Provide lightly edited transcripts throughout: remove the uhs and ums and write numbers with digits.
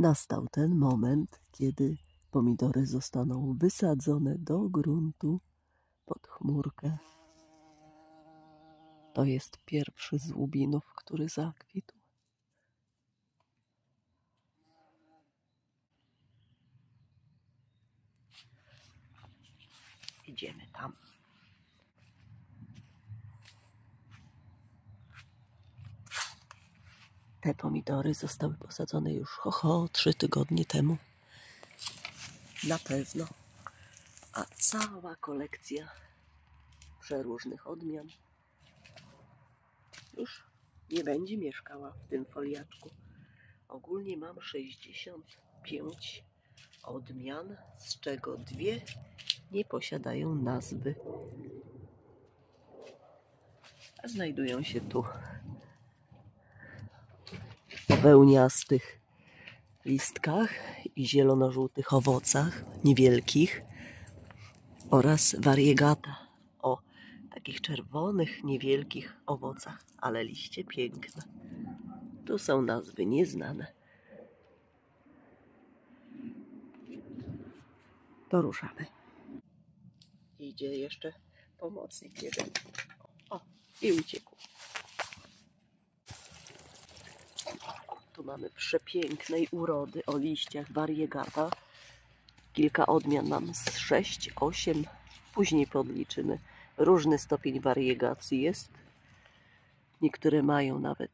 Nastał ten moment, kiedy pomidory zostaną wysadzone do gruntu pod chmurkę. To jest pierwszy z łubinów, który zakwitł. Idziemy tam. Te pomidory zostały posadzone już 3 tygodnie temu. Na pewno. A cała kolekcja przeróżnych odmian już nie będzie mieszkała w tym foliaczku. Ogólnie mam 65 odmian, z czego 2 nie posiadają nazwy. A znajdują się tu w wełniastych listkach i zielono-żółtych owocach, niewielkich, oraz variegata o takich czerwonych, niewielkich owocach, ale liście piękne. Tu są nazwy nieznane. To ruszamy. Idzie jeszcze pomocnik jeden. O, i uciekł. Tu mamy przepięknej urody o liściach variegata. Kilka odmian mam z 6, 8. Później podliczymy. Różny stopień wariegacji jest. Niektóre mają nawet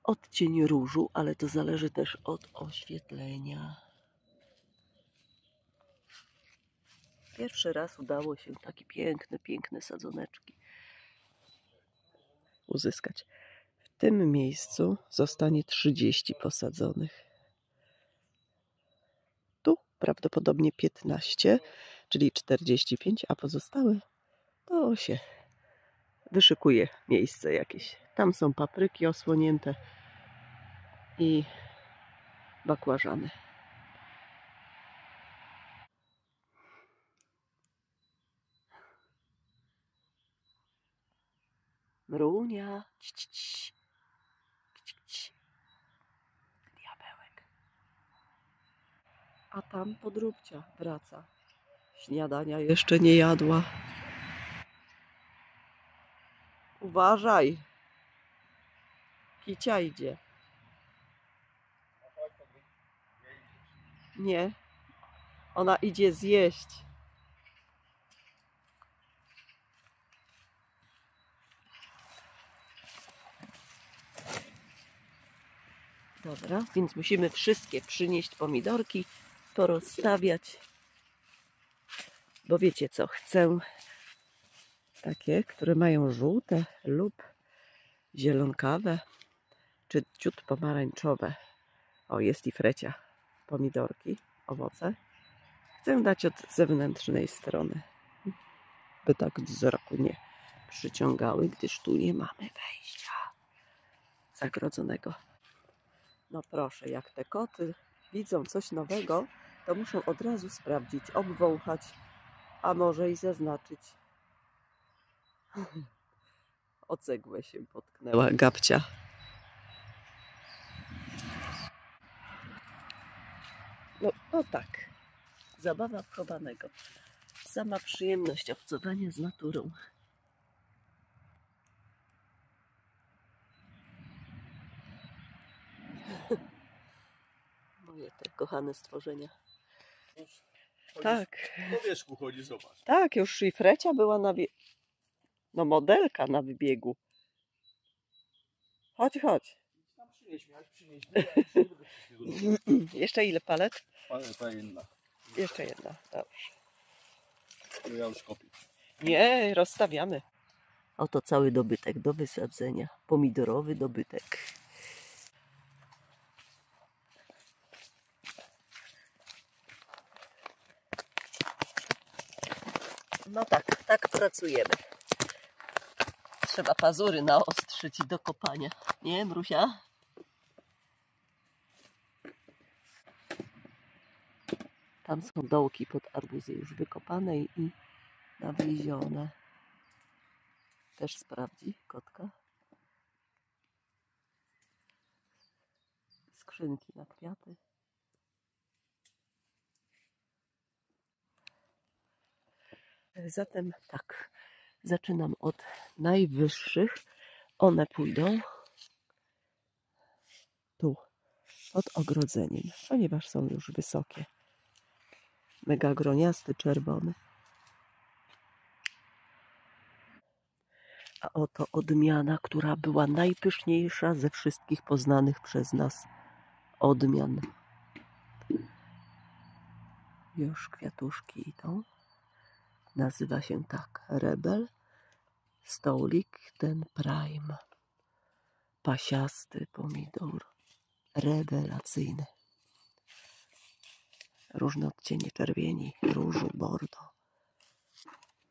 odcień różu, ale to zależy też od oświetlenia. Pierwszy raz udało się takie piękne sadzoneczki uzyskać. W tym miejscu zostanie 30 posadzonych. Tu prawdopodobnie 15, czyli 45, a pozostałe to się wyszykuje miejsce jakieś. Tam są papryki osłonięte i bakłażany. Mrunia. Diabełek. A tam podróbcia wraca. Śniadania jeszcze nie jadła. Uważaj. Kicia idzie. Nie. Ona idzie zjeść. Dobra, więc musimy wszystkie przynieść pomidorki, porozstawiać. Bo wiecie co, chcę takie, które mają żółte lub zielonkawe, czy ciut pomarańczowe. O, jest i frecia. Pomidorki, owoce. Chcę dać od zewnętrznej strony, by tak wzroku nie przyciągały, gdyż tu nie mamy wejścia zagrodzonego. No proszę, jak te koty widzą coś nowego, to muszą od razu sprawdzić, obwąchać, a może i zaznaczyć. O cegłę się potknęła Gabcia. No tak, zabawa wchowanego. Sama przyjemność obcowania z naturą. Moje te kochane stworzenia. Tak. Po wierzchu chodzi, zobacz. Tak, już i frecia była no modelka na wybiegu. Chodź. Tam przynieś. Jeszcze ile palet? Ta jedna. Jeszcze jedna, dobrze. To ja już kopię. Nie, rozstawiamy. Oto cały dobytek do wysadzenia. Pomidorowy dobytek. No tak pracujemy. Trzeba pazury naostrzyć do kopania. Nie, Mrusia? Tam są dołki pod arbuzy już wykopane i nawiezione. Też sprawdzi kotka. skrzynki na kwiaty. Zatem tak, zaczynam od najwyższych. One pójdą tu, pod ogrodzeniem, ponieważ są już wysokie. Mega groniasty, czerwony. A oto odmiana, która była najpyszniejsza ze wszystkich poznanych przez nas odmian. Już kwiatuszki idą. Nazywa się tak Rebel Stoulik ten Prime. Pasiasty pomidor. Rewelacyjny. Różne odcienie czerwieni, różu, bordo.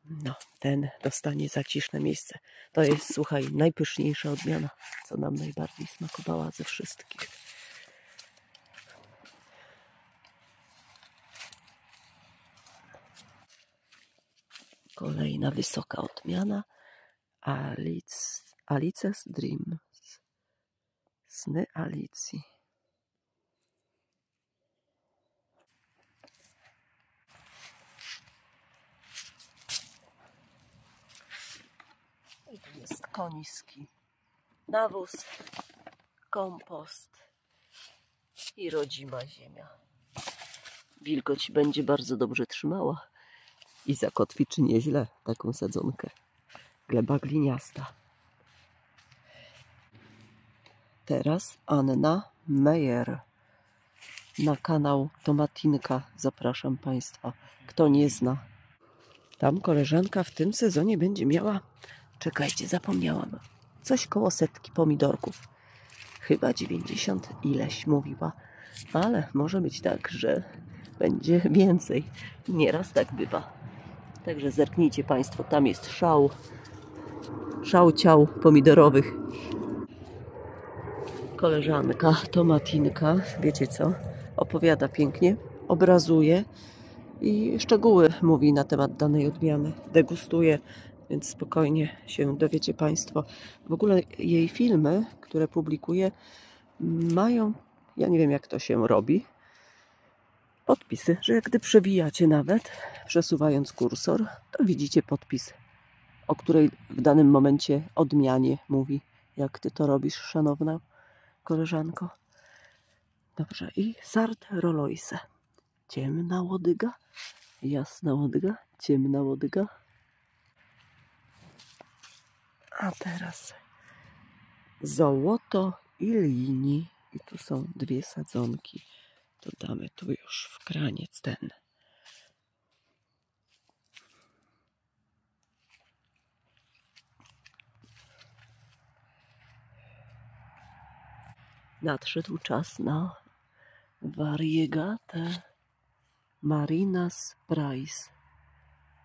No, ten dostanie zaciszne miejsce. To jest, słuchaj, najpyszniejsza odmiana, co nam najbardziej smakowała ze wszystkich. Kolejna wysoka odmiana. Alice's Dreams. Sny Alicji. I tu jest koniski nawóz, kompost i rodzima ziemia. Wilgoć będzie bardzo dobrze trzymała i zakotwiczy nieźle taką sadzonkę. Gleba gliniasta. Teraz Anna Meyer. Na kanał Tomatinka zapraszam Państwa, kto nie zna. Tam koleżanka w tym sezonie będzie miała, czekajcie, zapomniałam, coś koło 100 pomidorków. Chyba 90 ileś mówiła, ale może być tak, że będzie więcej. Nieraz tak bywa. Także zerknijcie Państwo, tam jest szał ciał pomidorowych. Koleżanka Tomatinka, wiecie co, opowiada pięknie, obrazuje i szczegóły mówi na temat danej odmiany. Degustuje, więc spokojnie się dowiecie Państwo. W ogóle jej filmy, które publikuje, mają, ja nie wiem jak to się robi, podpisy, że gdy przewijacie nawet, przesuwając kursor, to widzicie podpis, o której w danym momencie odmianie mówi. Jak Ty to robisz, szanowna koleżanko? Dobrze, i Sart Roloise. Ciemna łodyga, jasna łodyga, ciemna łodyga. A teraz Złoto i linii. I tu są dwie sadzonki. Dodamy tu już w kraniec ten. Nadszedł czas na wariegatę Marinas Price.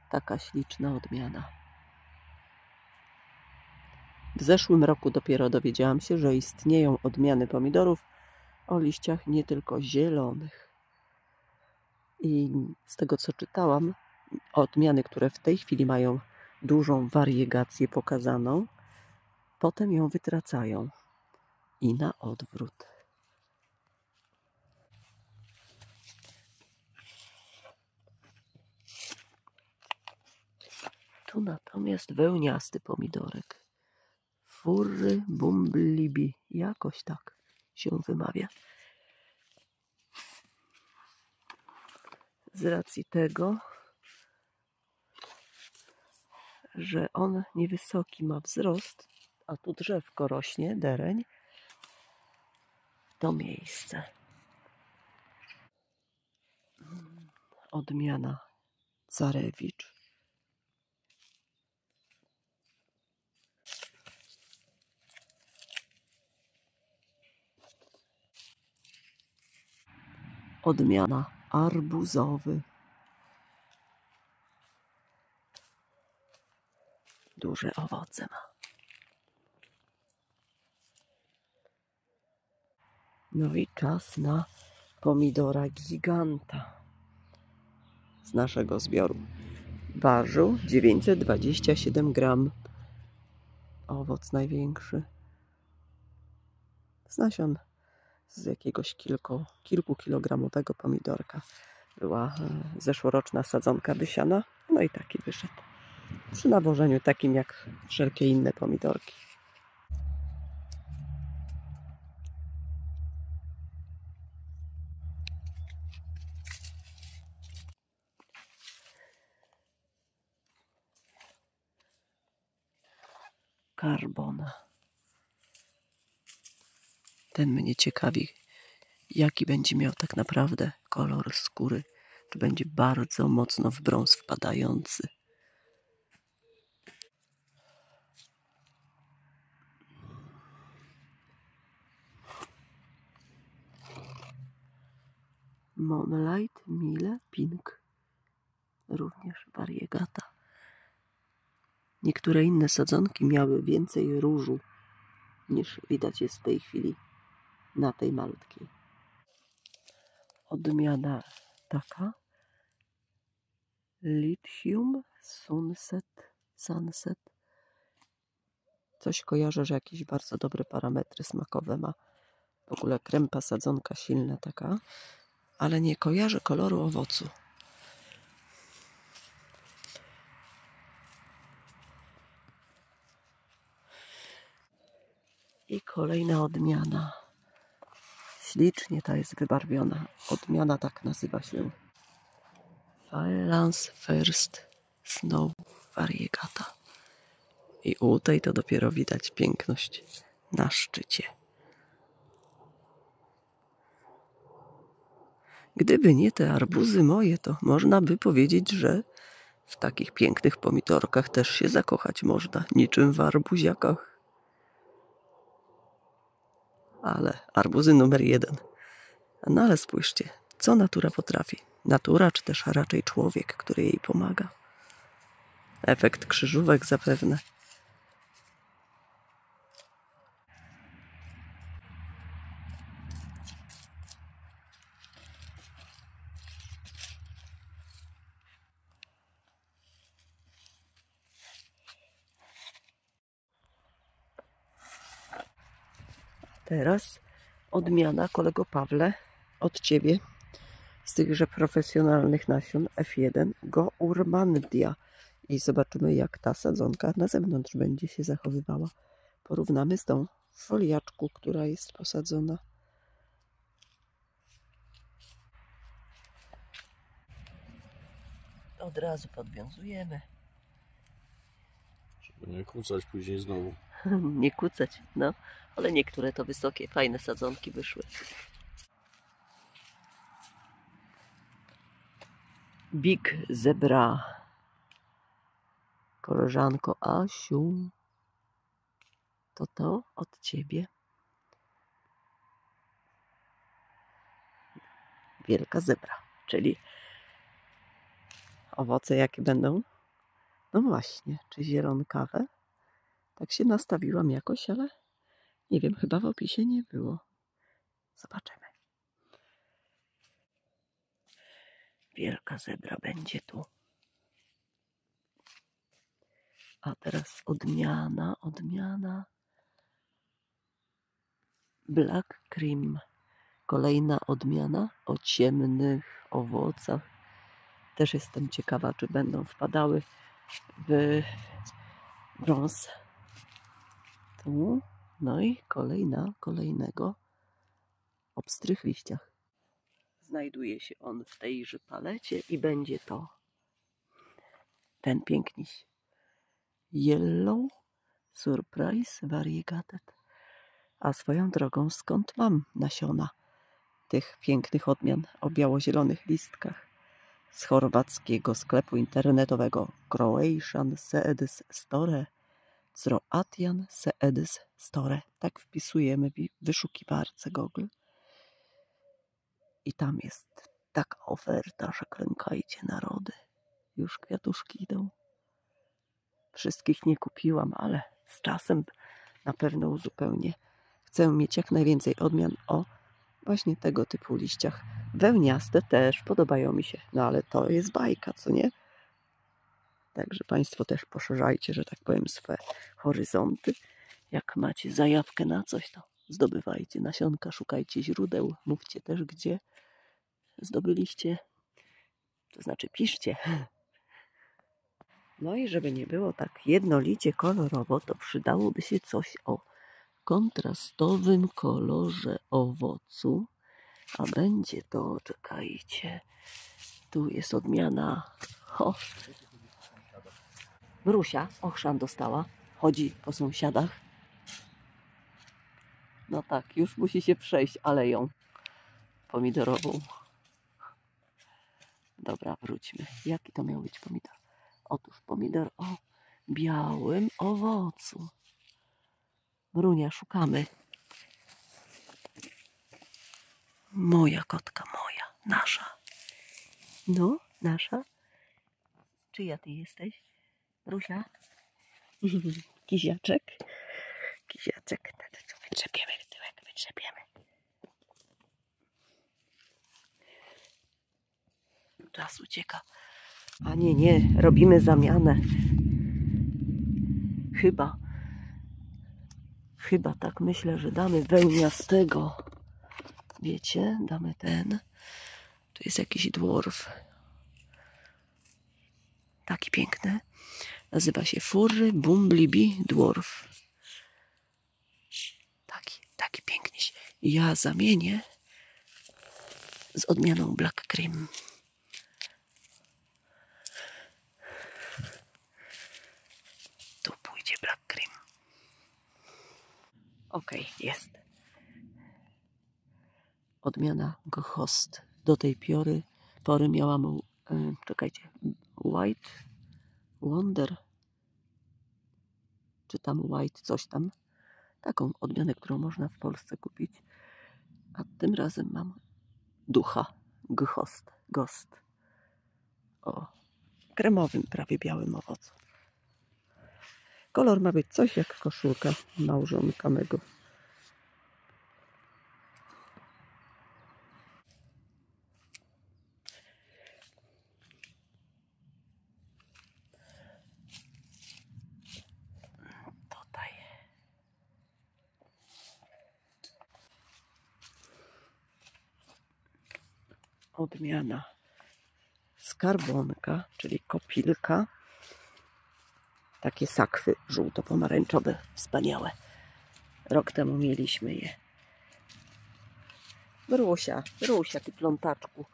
Taka śliczna odmiana. W zeszłym roku dopiero dowiedziałam się, że istnieją odmiany pomidorów o liściach nie tylko zielonych. I z tego co czytałam, odmiany, które w tej chwili mają dużą wariegację pokazaną, potem ją wytracają. I na odwrót. Tu natomiast wełniasty pomidorek. Furry Bumblebee. Jakoś tak się wymawia. Z racji tego, że on niewysoki ma wzrost, a tu drzewko rośnie, dereń, w to miejsce. Odmiana Carewicz. Odmiana arbuzowy. Duże owoce ma. No i czas na pomidora giganta z naszego zbioru. Ważył 927 gram. Owoc największy. Z nasion z jakiegoś kilkukilogramowego pomidorka. Była zeszłoroczna sadzonka dysiana, no i taki wyszedł. Przy nawożeniu takim jak wszelkie inne pomidorki. Karbon. Ten mnie ciekawi, jaki będzie miał tak naprawdę kolor skóry. Czy będzie bardzo mocno w brąz wpadający. Moonlight Mille Pink. Również wariegata. Niektóre inne sadzonki miały więcej różu niż widać jest w tej chwili na tej malutkiej. Odmiana taka. Lithium Sunset. Coś kojarzę, że jakieś bardzo dobre parametry smakowe ma. W ogóle krępa sadzonka silna taka, ale nie kojarzę koloru owocu. I kolejna odmiana. Ślicznie ta jest wybarwiona. Odmiana tak nazywa się. Firelands First Snow Variegata. I u tej to dopiero widać piękność na szczycie. Gdyby nie te arbuzy moje, to można by powiedzieć, że w takich pięknych pomidorkach też się zakochać można, niczym w arbuziakach. Ale arbuzy numer 1. No ale spójrzcie, co natura potrafi. Natura, czy też raczej człowiek, który jej pomaga. Efekt krzyżówek zapewne. Teraz odmiana, kolego Pawle, od Ciebie z tychże profesjonalnych nasion F1 Gourmandia. I zobaczymy, jak ta sadzonka na zewnątrz będzie się zachowywała. Porównamy z tą w foliaczku, która jest posadzona. Od razu podwiązujemy. Żeby nie kłócać później znowu. Nie kłócać, no. Ale niektóre to wysokie, fajne sadzonki wyszły. Big Zebra. Koleżanko Asiu. To od Ciebie. Wielka zebra, czyli owoce jakie będą? No właśnie, czy zielonkawe? Tak się nastawiłam jakoś, ale nie wiem, chyba w opisie nie było. Zobaczymy. Wielka zebra będzie tu. A teraz odmiana. Black Cream. Kolejna odmiana o ciemnych owocach. Też jestem ciekawa, czy będą wpadały w brąz. Tu. No i kolejnego o pstrych liściach. Znajduje się on w tejże palecie i będzie to ten piękniś. Yellow Surprise Variegated. A swoją drogą, skąd mam nasiona tych pięknych odmian o biało-zielonych listkach? Z chorwackiego sklepu internetowego Croatian Seeds Store. Croatian Seeds Store. Tak wpisujemy w wyszukiwarce Google. I tam jest taka oferta, że klękajcie narody. Już kwiatuszki idą. Wszystkich nie kupiłam, ale z czasem na pewno uzupełnię. Chcę mieć jak najwięcej odmian o właśnie tego typu liściach. Wełniaste też podobają mi się, no ale to jest bajka, co nie? Także Państwo też poszerzajcie, że tak powiem, swe horyzonty. Jak macie zajawkę na coś, to zdobywajcie nasionka, szukajcie źródeł, mówcie też, gdzie zdobyliście, to znaczy piszcie. No i żeby nie było tak jednolicie kolorowo, to przydałoby się coś o kontrastowym kolorze owocu, a będzie to, czekajcie, tu jest odmiana, o, Mrusia, ochrzan dostała, chodzi po sąsiadach. No tak, już musi się przejść aleją pomidorową. Dobra, wróćmy. Jaki to miał być pomidor? Otóż pomidor o białym owocu. Mrunia, szukamy. Moja kotka, moja, nasza. No, nasza. Czyja ty jesteś? Mrusia? Kiziaczek? Kiziaczek. Wyczepiemy tyłek, wyczepiemy. Czas ucieka. A nie, robimy zamianę. Chyba tak myślę, że damy wełniastego. Wiecie, damy ten. Tu jest jakiś dwarf. Taki piękny. Nazywa się Furry Bumblebee Dwarf. Taki piękny. Ja zamienię z odmianą Black Cream. Tu pójdzie Black Cream. Ok, jest. Odmiana Ghost. Do tej pory miałam, czekajcie, White Wonder, czy tam White coś tam. Taką odmianę, którą można w Polsce kupić. A tym razem mam ducha. Ghost. O kremowym, prawie białym owocu. Kolor ma być coś jak koszulka małżonka mego. Tutaj. Odmiana skarbonka, czyli kopilka. Takie sakwy żółto-pomarańczowe, wspaniałe. Rok temu mieliśmy je. Rusia, ty plątaczku.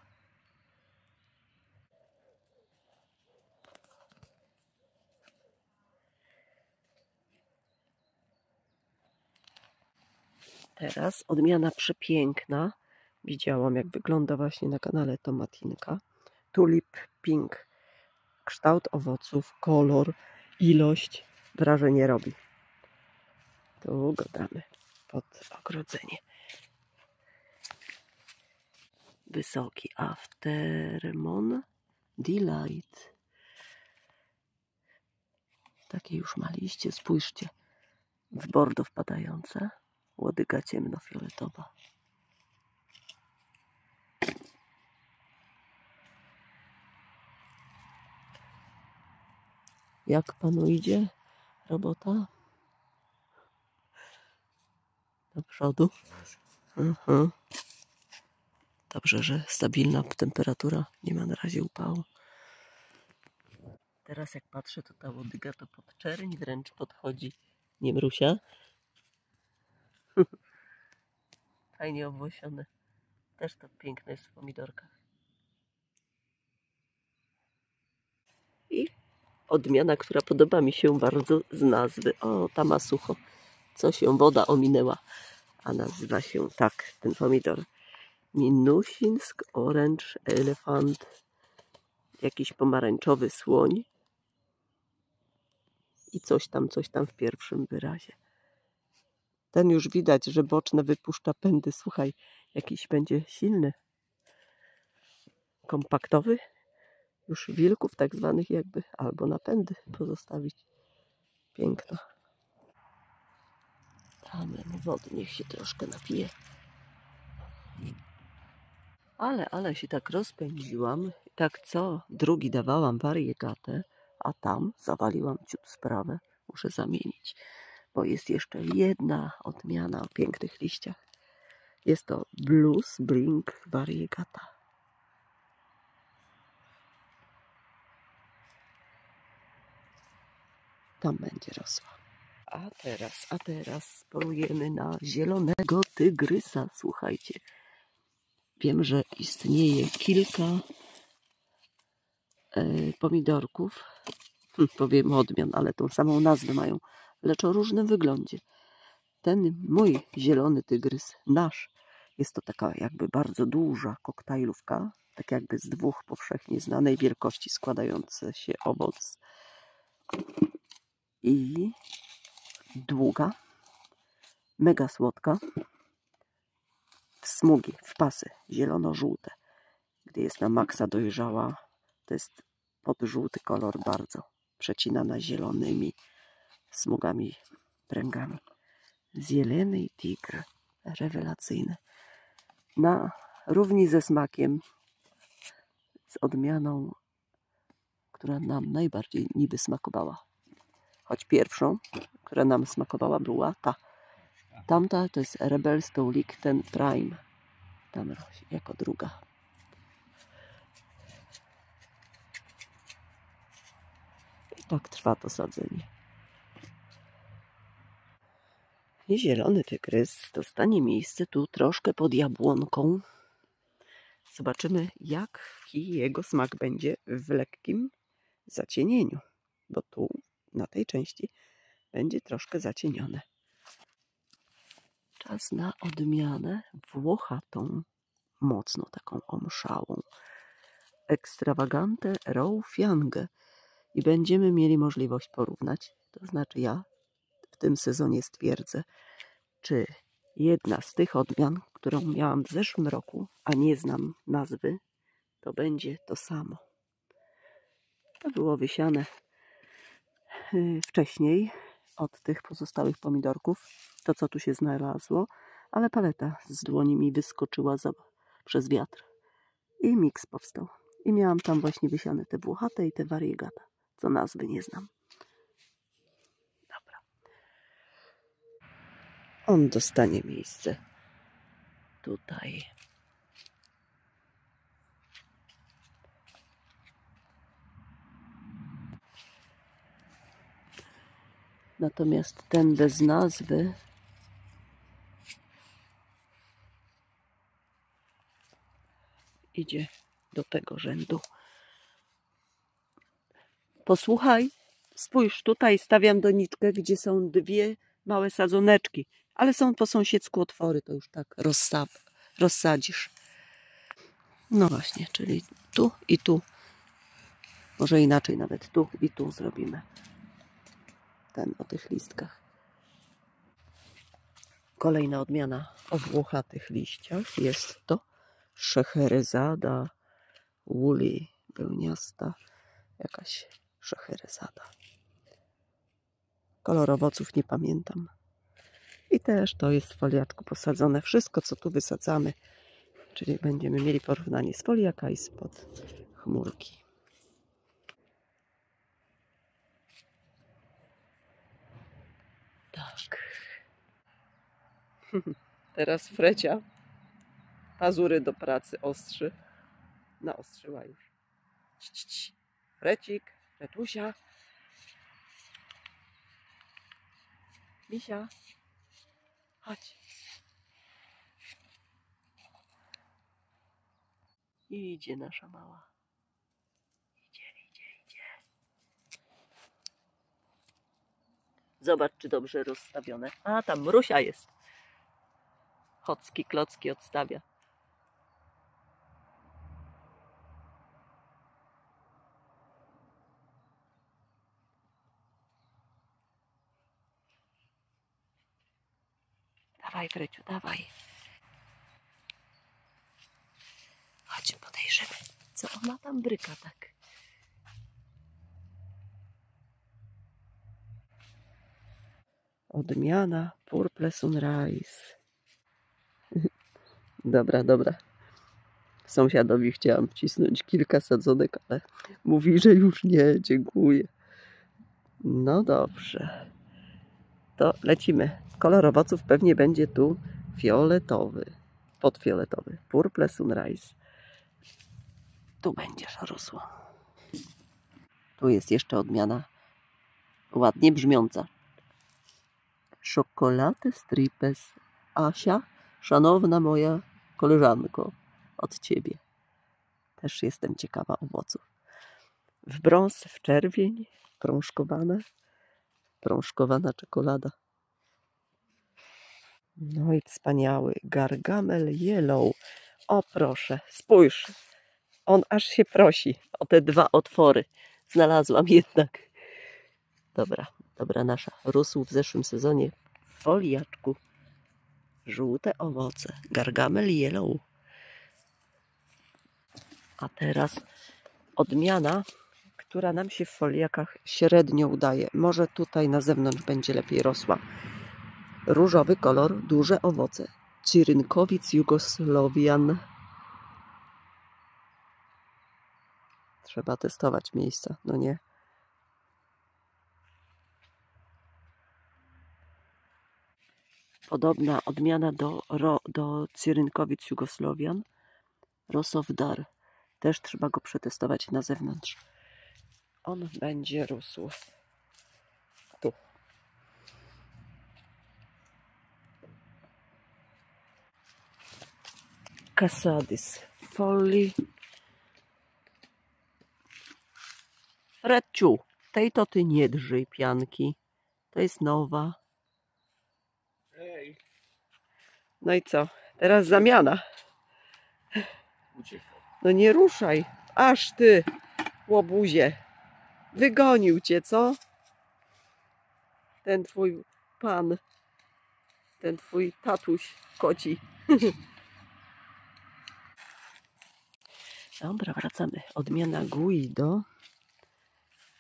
Teraz odmiana przepiękna. Widziałam, jak wygląda właśnie na kanale Tomatinka. Tulip Pink. Kształt owoców, kolor, ilość wrażenie robi. Tu go damy pod ogrodzenie. Wysoki Aftermon Delight. Takie już ma liście, spójrzcie. W bordo wpadające. Łodyga ciemnofioletowa. Jak panu idzie robota? Do przodu. Dobrze, że stabilna temperatura. Nie ma na razie upału. Teraz jak patrzę, to ta łodyga to pod czerń wręcz podchodzi. Nie Mrusia? Fajnie obłosione. Też to piękne jest w pomidorkach. I odmiana, która podoba mi się bardzo z nazwy. O, ta ma sucho. Co się woda ominęła. A nazywa się tak, ten pomidor. Minusinsk Orange Elephant. Jakiś pomarańczowy słoń. I coś tam w pierwszym wyrazie. Ten już widać, że boczne wypuszcza pędy. Słuchaj, jakiś będzie silny. Kompaktowy. Już wilków tak zwanych jakby, albo na pędy pozostawić. Piękna. Damy mu wody, niech się troszkę napije. Ale się tak rozpędziłam. Tak co drugi dawałam wariegatę, a tam zawaliłam ciut sprawę. Muszę zamienić. O, jest jeszcze jedna odmiana o pięknych liściach. Jest to Blues Brink Variegata. Tam będzie rosła. A teraz polujemy na zielonego tygrysa. Słuchajcie, wiem, że istnieje kilka pomidorków. Powiem odmian, ale tą samą nazwę mają, lecz o różnym wyglądzie. Ten mój zielony tygrys, nasz, jest to taka jakby bardzo duża koktajlówka, tak jakby z dwóch powszechnie znanej wielkości składający się owoc i długa, mega słodka, w smugi, w pasy zielono-żółte. Gdy jest na maksa dojrzała, to jest podżółty kolor bardzo, przecinana zielonymi smugami, pręgami. Zielony tigr, rewelacyjny. Na równi ze smakiem, z odmianą, która nam najbardziej niby smakowała. Choć pierwszą, która nam smakowała, była ta. Tamta to jest Rebel Stoulichten Prime. Tam jako druga. I tak trwa to sadzenie. I zielony tygrys dostanie miejsce tu troszkę pod jabłonką. Zobaczymy, jaki jego smak będzie w lekkim zacienieniu, bo tu na tej części będzie troszkę zacienione. Czas na odmianę włochatą, mocno taką omszałą. Extravagante Raufiange. I będziemy mieli możliwość porównać, to znaczy ja w tym sezonie stwierdzę, czy jedna z tych odmian, którą miałam w zeszłym roku, a nie znam nazwy, to będzie to samo. To było wysiane wcześniej od tych pozostałych pomidorków, to co tu się znalazło, ale paleta z dłoni mi wyskoczyła przez wiatr i miks powstał. I miałam tam właśnie wysiane te włochate i te variegata, co nazwy nie znam. Dobra. On dostanie miejsce tutaj. Natomiast ten bez nazwy idzie do tego rzędu. Posłuchaj, spójrz, tutaj stawiam doniczkę, gdzie są dwie małe sadzoneczki, ale są po sąsiedzku otwory, to już tak rozsadzisz. No właśnie, czyli tu i tu. Może inaczej nawet tu i tu zrobimy. Ten o tych listkach. Kolejna odmiana o włochatych liściach jest to Scheherazada woolly, wełniasta jakaś Scheherazada. Kolor owoców nie pamiętam. I też to jest w foliaczku posadzone. Wszystko, co tu wysadzamy, czyli będziemy mieli porównanie z foliaka i spod chmurki. Tak. Teraz Frecia pazury do pracy ostrzy. Naostrzyła już. Frecik, Fretusia. Misia. Chodź. Idzie nasza mała. Idzie. Zobacz, czy dobrze rozstawione. A, tam Mrusia jest. Chocki, klocki odstawia. Dawaj, Freciu, dawaj. Chodź, podejrzymy, co ona tam bryka tak. Odmiana Purple Sunrise. Dobra. Sąsiadowi chciałam wcisnąć kilka sadzonek, ale mówi, że już nie, dziękuję. No dobrze. to lecimy. Kolor owoców pewnie będzie tu fioletowy, podfioletowy. Purple Sunrise. Tu będziesz rosło. Tu jest jeszcze odmiana ładnie brzmiąca. Chocolate Stripes. Asia, szanowna moja koleżanko, od ciebie. Też jestem ciekawa owoców. W brąz, w czerwień, prążkowana czekolada. No i wspaniały Gargamel Yellow. O proszę, spójrz. On aż się prosi o te dwa otwory. Znalazłam jednak. Dobra nasza. Rósł w zeszłym sezonie w foliaczku. Żółte owoce. Gargamel Yellow. A teraz odmiana, która nam się w foliakach średnio udaje. Może tutaj na zewnątrz będzie lepiej rosła. Różowy kolor, duże owoce. Cyrynkowic Jugosłowian. Trzeba testować miejsca, no nie? Podobna odmiana do Cyrynkowic Jugosłowian. Rosowdar. Też trzeba go przetestować na zewnątrz. On będzie rósł tu. Casadis Folly. Fredciu, tej to ty nie drżyj pianki. To jest nowa. Ej, No i co? Teraz zamiana. uciekaj. No nie ruszaj. Aż ty, łobuzie. Wygonił cię, co? Ten twój pan. Ten twój tatuś koci. Dobra, wracamy. Odmiana Guido.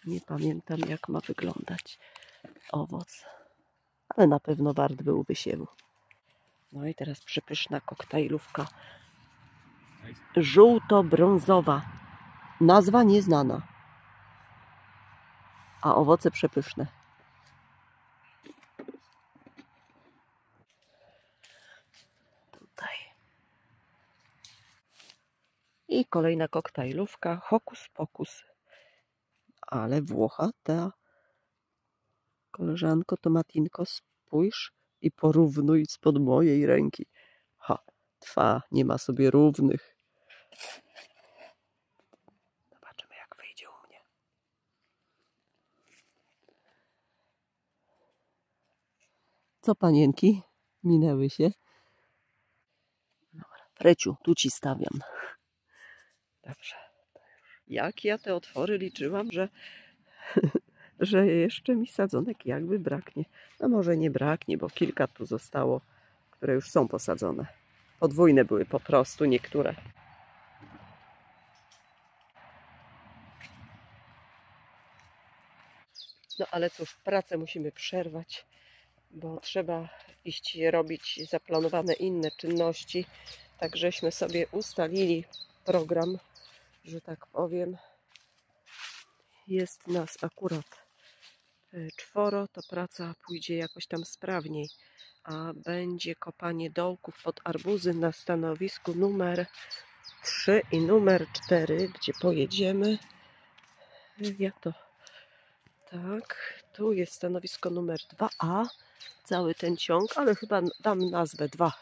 Nie pamiętam, jak ma wyglądać owoc. Ale na pewno wart był wysiewu. No i teraz przepyszna koktajlówka. Żółto-brązowa. Nazwa nieznana. A owoce przepyszne. Tutaj. I kolejna koktajlówka. Hokus pokus. Ale włochata. Koleżanko, Tomatinko, spójrz i porównuj spod mojej ręki. Ha, twa nie ma sobie równych. Zobaczymy, jak wyjdzie u mnie. Co, panienki? Minęły się? Dobra, Freciu, tu ci stawiam. Dobrze. Jak ja te otwory liczyłam, że jeszcze mi sadzonek jakby braknie. No może nie braknie, bo kilka tu zostało, które już są posadzone. Podwójne były po prostu niektóre. No ale cóż, pracę musimy przerwać, bo trzeba iść robić zaplanowane inne czynności. Tak żeśmy sobie ustalili program, że tak powiem. Jest nas akurat 4, to praca pójdzie jakoś tam sprawniej, a będzie kopanie dołków pod arbuzy na stanowisku numer 3 i numer 4, gdzie pojedziemy. Jak to? Tak, tu jest stanowisko numer 2A, cały ten ciąg, ale chyba dam nazwę 2,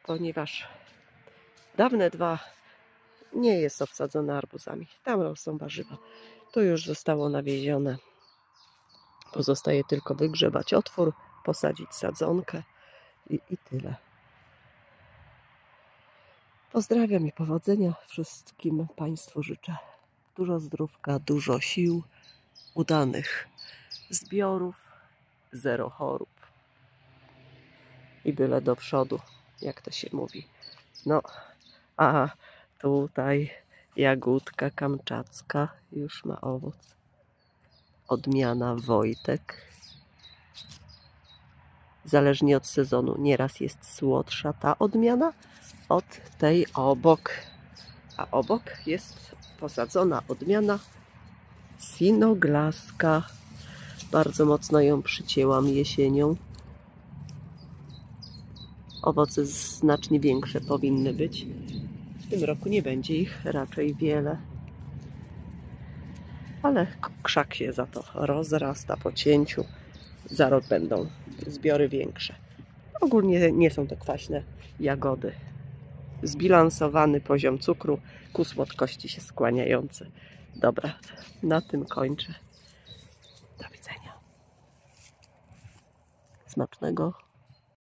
ponieważ dawne 2 nie jest obsadzone arbuzami. Tam rosną warzywa. To już zostało nawiezione. Pozostaje tylko wygrzebać otwór, posadzić sadzonkę i tyle. Pozdrawiam i powodzenia wszystkim Państwu życzę. Dużo zdrówka, dużo sił, udanych zbiorów, 0 chorób i byle do przodu, jak to się mówi. No, a tutaj jagódka kamczacka już ma owoc. Odmiana Wojtek. Zależnie od sezonu. Nieraz jest słodsza ta odmiana od tej obok. A obok jest posadzona odmiana Sinoglaska. Bardzo mocno ją przycięłam jesienią. owoce znacznie większe powinny być. W tym roku nie będzie ich raczej wiele. Ale krzak się za to rozrasta po cięciu. Za rok będą zbiory większe. Ogólnie nie są to kwaśne jagody. Zbilansowany poziom cukru ku słodkości się skłaniający. Dobra, na tym kończę. Do widzenia. Smacznego.